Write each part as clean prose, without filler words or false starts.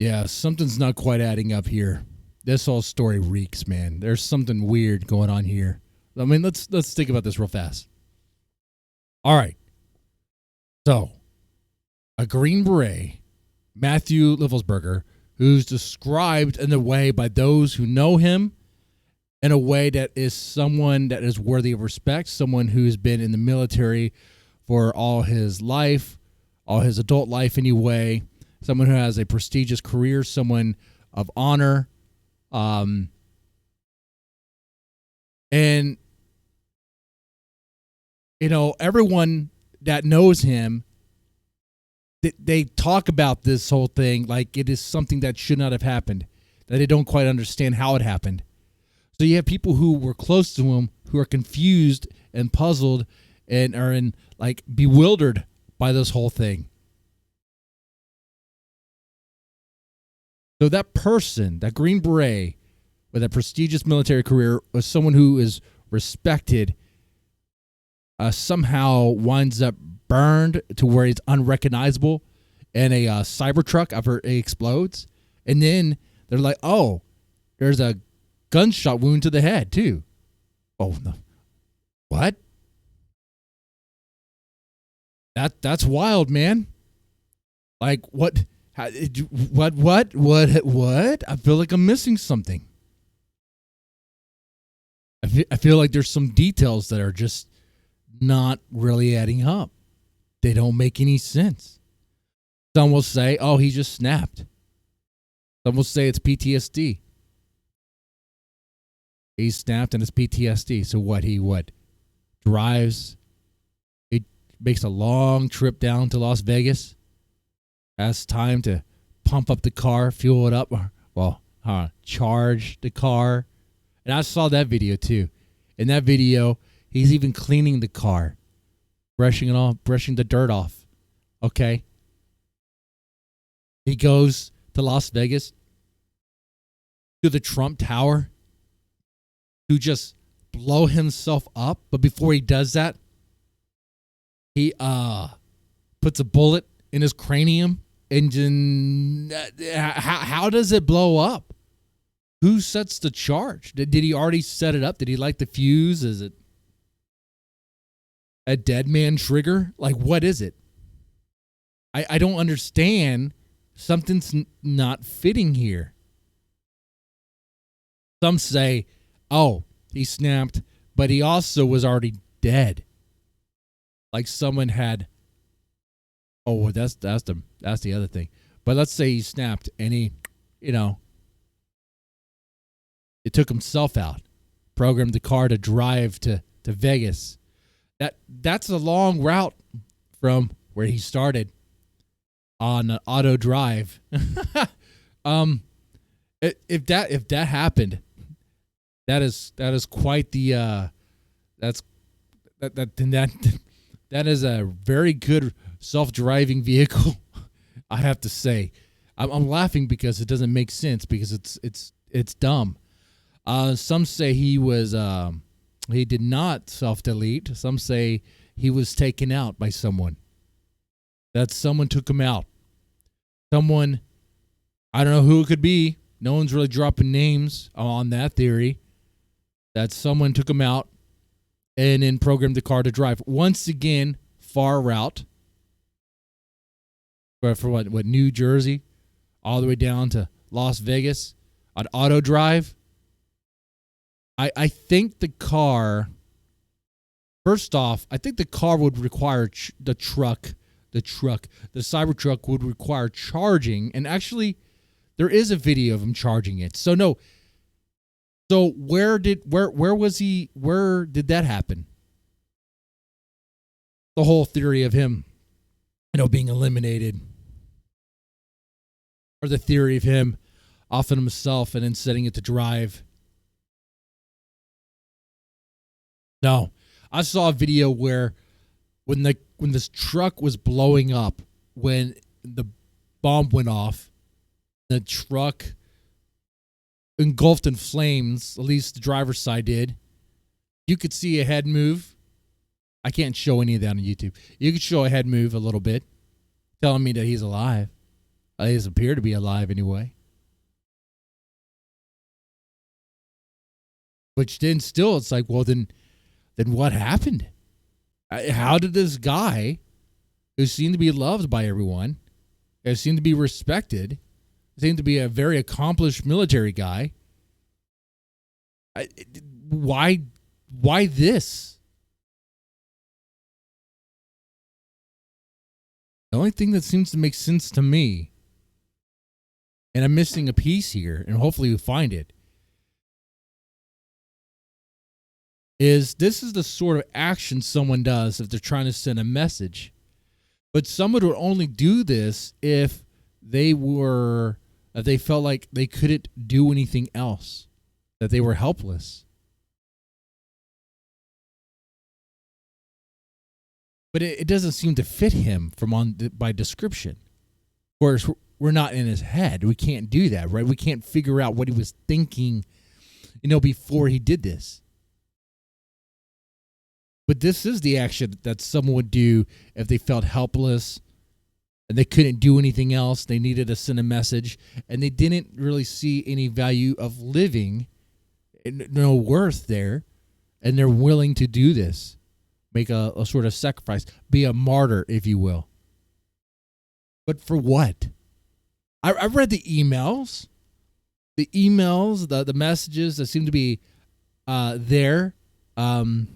Yeah, something's not quite adding up here. This whole story reeks, man. There's something weird going on here. I mean, let's think about this real fast. All right. So, a Green Beret, Matthew Livelsberger, who's described in a way by those who know him in a way that is someone that is worthy of respect, someone who's been in the military for all his life, all his adult life anyway, someone who has a prestigious career, someone of honor. And, you know, everyone that knows him, they talk about this whole thing like it is something that should not have happened, that they don't quite understand how it happened. So you have people who were close to him who are confused and puzzled and are in like bewildered by this whole thing. So that person, that Green Beret with a prestigious military career, was someone who is respected, somehow winds up burned to where it's unrecognizable in a Cybertruck after it explodes. And then they're like, oh, there's a gunshot wound to the head too. Oh, no. What? That's wild, man. Like, what? What? I feel like I'm missing something. I feel like there's some details that are just not really adding up. They don't make any sense. Some will say, oh, he just snapped. Some will say it's PTSD. He snapped and it's PTSD. So what? He drives. He makes a long trip down to Las Vegas. Has time to pump up the car, fuel it up. Charge the car. And I saw that video too. In that video, he's even cleaning the car, brushing it off, brushing the dirt off. Okay. He goes to Las Vegas, to the Trump Tower, to just blow himself up. But before he does that, he puts a bullet in his cranium. And how does it blow up? Who sets the charge? Did he already set it up? Did he light the fuse? Is it a dead man trigger? Like, what is it? I don't understand. Something's not fitting here. Some say, oh, he snapped, but he also was already dead. Like someone had. Oh, that's the other thing. But let's say he snapped and he, it took himself out, programmed the car to drive to Vegas. That's a long route from where he started on auto drive. If that happened, that is quite the that is a very good self-driving vehicle. I have to say, I'm laughing because it doesn't make sense, because it's dumb. Some say he did not self-delete. Some say he was taken out by someone. That someone took him out. Someone, I don't know who it could be. No one's really dropping names on that theory. That someone took him out and then programmed the car to drive. Once again, far route. For what, New Jersey, all the way down to Las Vegas on auto drive. I think the car, first off, I think the car would require the Cybertruck would require charging. And actually, there is a video of him charging it. So no. So where did that happen? The whole theory of him, being eliminated. Or the theory of him offing himself and then setting it to drive. No, I saw a video where when this truck was blowing up, when the bomb went off, the truck engulfed in flames, at least the driver's side did. You could see a head move. I can't show any of that on YouTube. You could show a head move a little bit, telling me that he's alive. They appear to be alive anyway. Which then still, it's like, well, then what happened? How did this guy, who seemed to be loved by everyone, who seemed to be respected, seemed to be a very accomplished military guy, why this? The only thing that seems to make sense to me, and I'm missing a piece here, and hopefully we find it, is this is the sort of action someone does if they're trying to send a message. But someone would only do this if they felt like they couldn't do anything else, that they were helpless. But it doesn't seem to fit him by description. Of course, we're not in his head. We can't do that, right? We can't figure out what he was thinking, before he did this. But this is the action that someone would do if they felt helpless and they couldn't do anything else. They needed to send a message and they didn't really see any value of living, no worth there, and they're willing to do this. Make a sort of sacrifice, be a martyr, if you will. But for what? I read the emails, the messages that seem to be there, and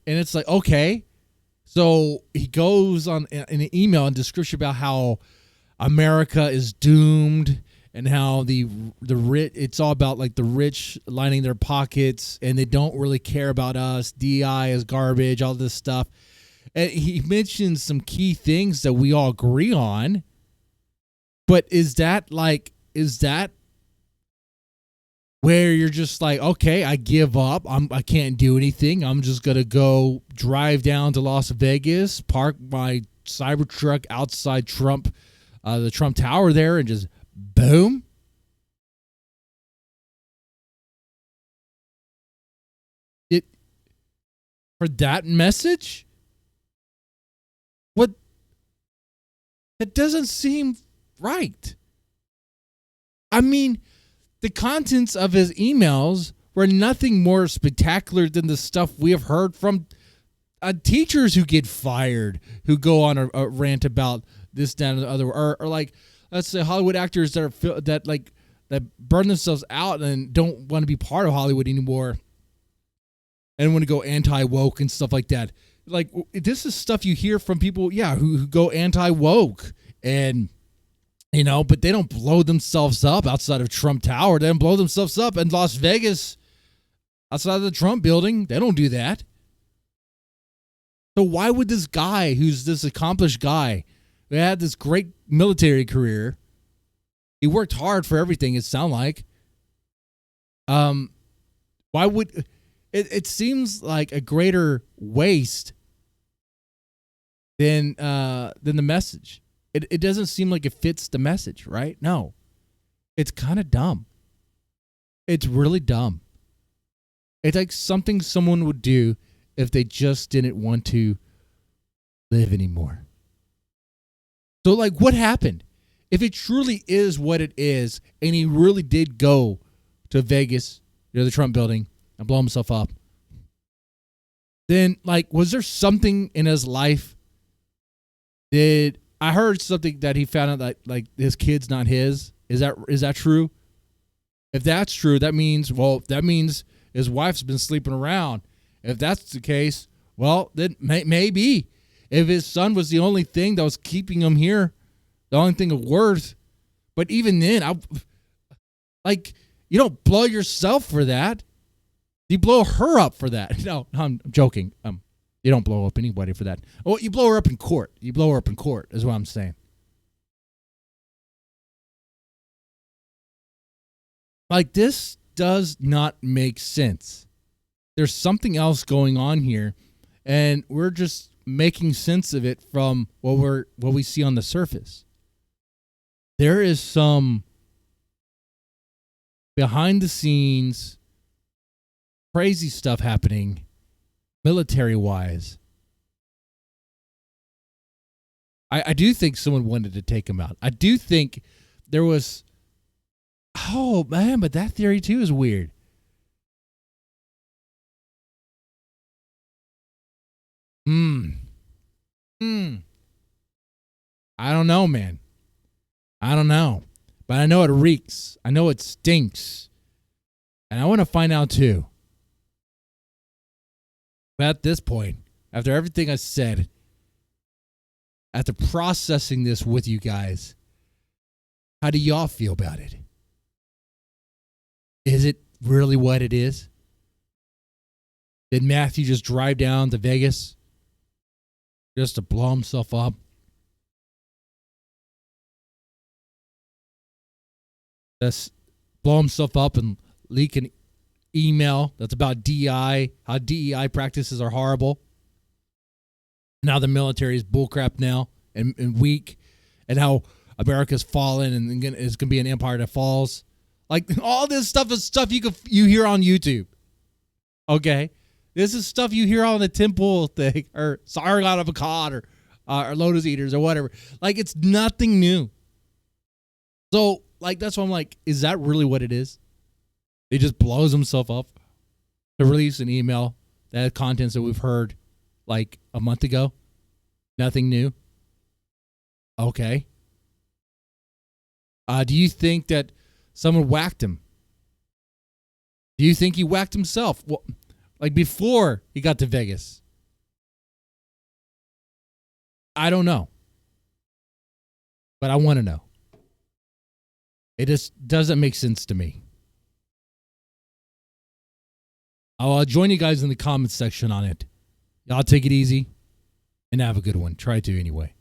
it's like, okay, so he goes on in an email and description about how America is doomed. And how the rich, it's all about like the rich lining their pockets and they don't really care about us. DI is garbage, all this stuff. And he mentions some key things that we all agree on. But is that where you're just like, okay, I give up. I can't do anything. I'm just going to go drive down to Las Vegas, park my Cybertruck outside the Trump Tower there and just boom. For that message? What? That doesn't seem right. I mean, the contents of his emails were nothing more spectacular than the stuff we have heard from teachers who get fired, who go on a rant about this, that, and the other, or like, let's say Hollywood actors that burn themselves out and don't want to be part of Hollywood anymore and want to go anti-woke and stuff like that. Like, this is stuff you hear from people, who go anti-woke and, but they don't blow themselves up outside of Trump Tower. They don't blow themselves up in Las Vegas outside of the Trump building. They don't do that. So why would this guy, who's this accomplished guy, who had this great military career, he worked hard for everything, it sounds like. Why would it seems like a greater waste than the message. It doesn't seem like it fits the message, right? No. It's kind of dumb. It's really dumb. It's like something someone would do if they just didn't want to live anymore. So, like, what happened? If it truly is what it is, and he really did go to Vegas, the Trump building, and blow himself up, then, like, was there something in his life? I heard something that he found out that, like, his kid's not his. Is that true? If that's true, that means his wife's been sleeping around. If that's the case, well, then maybe. If his son was the only thing that was keeping him here, the only thing of worth. But even then, you don't blow yourself for that. You blow her up for that. No, I'm joking. You don't blow up anybody for that. Oh, you blow her up in court. You blow her up in court is what I'm saying. Like, this does not make sense. There's something else going on here, and we're just making sense of it from what we see on the surface. There is some behind the scenes crazy stuff happening military wise. I do think someone wanted to take him out. I do think there was. Oh man, but that theory too is weird. I don't know, man. I don't know. But I know it reeks. I know it stinks. And I want to find out too. But at this point, after everything I said, after processing this with you guys, how do y'all feel about it? Is it really what it is? Did Matthew just drive down to Vegas just to blow himself up? Just blow himself up and leak an email that's about DEI, how DEI practices are horrible. Now the military is bullcrap now and weak, and how America's fallen and is going to be an empire that falls. Like, all this stuff is stuff you hear on YouTube. Okay? This is stuff you hear on the temple thing, or Sargon of Akkad, or Lotus Eaters, or whatever. Like, it's nothing new. So, like, that's why I'm like, is that really what it is? He just blows himself up to release an email that had contents that we've heard like a month ago. Nothing new. Okay. Do you think that someone whacked him? Do you think he whacked himself? Well, like before he got to Vegas? I don't know. But I want to know. It just doesn't make sense to me. I'll join you guys in the comments section on it. Y'all take it easy and have a good one. Try to anyway.